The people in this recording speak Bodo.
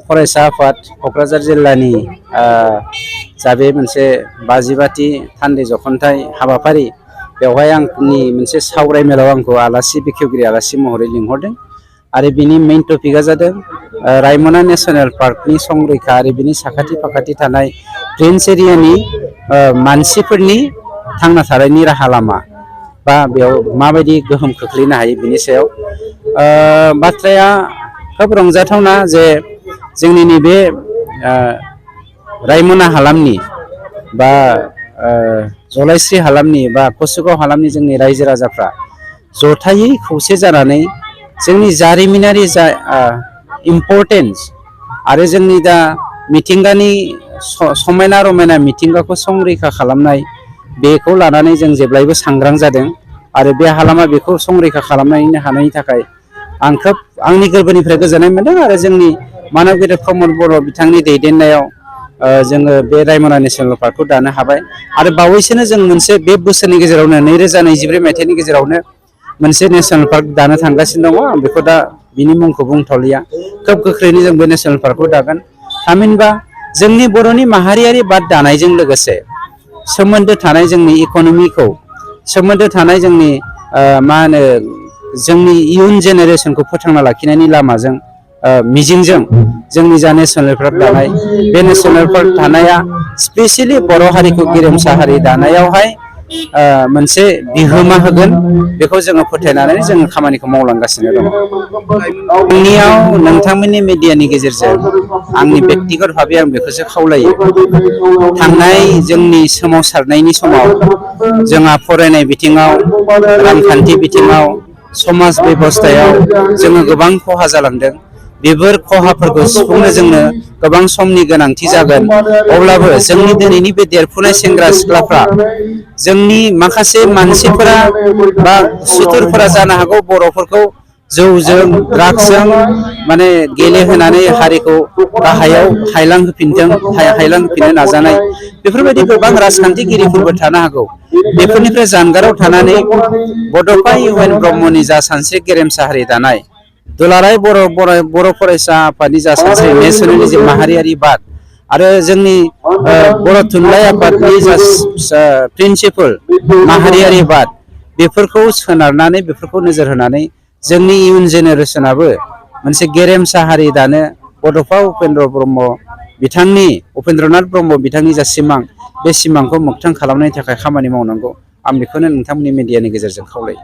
फरायसा आफाद क'क्राझार जिल्लानि जा बे मोनसे 52थि थान्दै जखनथाइ हाबाफारि बेवहाय आंनि मोनसे सावरायमेलाव आंखौ आलासि बेखेवगिरि आलासि महरै लिंहरदों आरो बिनि मेइन टपिकआ जादों रायमना नेशनेल पार्कनि संरैखा आरो बिनि साखाथि फाखाथि थानाय प्लेन्स एरियानि मानसिफोरनि थांना थानायनि राहा लामा बा बेयाव माबायदि गोहोम खोख्लैनो हायो बिनि सायाव बाथ्राया खोब रंजाथावना जे जोंनि नैबे रायमना हालामनि बा जलायस्रि हालामनि बा कसुगाव हालामनि जोंनि रायजो राजाफ्रा जथायै खौसे जानानै जोंनि जारिमिनारि जा इम्पर्टेन्स आरो जोंनि दा मिथिंगानि समायना रमायना मिथिंगाखौ संरैखा खालामनाय बेखौ लानानै जों जेब्लायबो सांग्रां जादों आरो बे हालामा बेखौ संरैखा खालामनो हानायनि थाखाय आं खोब आंनि गोरबोनिफ्राय गोजोननाय मोनदों आरो जोंनि मानबगिरि प्रमद बर' बिथांनि दैदेननायाव जोङो बे रायमना नेशनेल पार्कखौ दानो हाबाय आरो बावैसोनो जों मोनसे बे बोसोरनि गेजेरावनो 2024 मायथाइनि गेजेरावनो मोनसे नेशनेल पार्क दानो थांगासिनो दङ आं बेखौ दा बिनि मुंखौ बुंथ'लिया खोब गोख्रैनो जों बे नेशनेल पार्कखौ दागोन थामहिनबा जोंनि बर'नि माहारियारि बाद दानायजों लोगोसे सोमोन्दो थानाय जोंनि इक'नमिखौ सोमोन्दो थानाय जोंनि मा होनो जोंनि इयुन जेनेरेसनखौ फोथांना लाखिनायनि लामाजों मिजिंजों जोंनि जा नेशनेल पार्क दानाय बे नेशनेल पार्क थानाया स्पेसियेलि बर' हारिखौ गेरेमसा हारि दानायावहाय मोनसे बिहोमा होगोन बेखौ जोङो फोथायनानै जोङो खामानिखौ मावलांगासिनो दङ। आंनियाव नोंथांमोननि मिडियानि गेजेरजों आंनि बेक्तिगत भाबै आं बेखौसो खावलायो थांनाय जोंनि सोमावसारनायनि समाव जोंहा फरायनाय बिथिङाव रांखान्थि बिथिङाव समाज बेबस्थायाव जोङो गोबां खहा जालांदों बेफोर खहाफोरखौ सुफुंनो जोंनो गोबां समनि गोनांथि जागोन अब्लाबो जोंनि दिनैनि बे देरफुनाय सेंग्रा सिख्लाफ्रा जोंनि माखासे मानसिफोरा बा सुथुरफोरा जानो हागौ बर'फोरखौ जौजों ड्राग्सजों माने गेलेहोनानै हारिखौ गाहायाव हायलांहोफिननो नाजानाय बेफोरबायदि गोबां राजखान्थिगिरिफोरबो थानो हागौ बेफोरनिफ्राय जानगाराव थानानै बड'फा इउ एन ब्रह्मनि जा सानस्रि गेरेमसा हारि दानाय दुलाराय बर' फरायसा आफादनि जा सानस्रि नेशनेलिज्म माहारियारि बाद आरो जोंनि बर' थुनलाइ आफादनि जा प्रिन्सिपल माहारियारि बाद बेफोरखौ सोनारनानै बेफोरखौ नोजोर होनानै जोंनि इयुन जेनेरेसनाबो मोनसे गेरेमसा हारि दानो बड'फा उपेन्द्रनाथ ब्रह्म बिथांनि जा सिमां बे सिमांखौ मोगथां खालामनायनि थाखाय खामानि मावनांगौ आं बेखौनो नोंथांमोननि मिडियानि गेजेरजों खावलायो।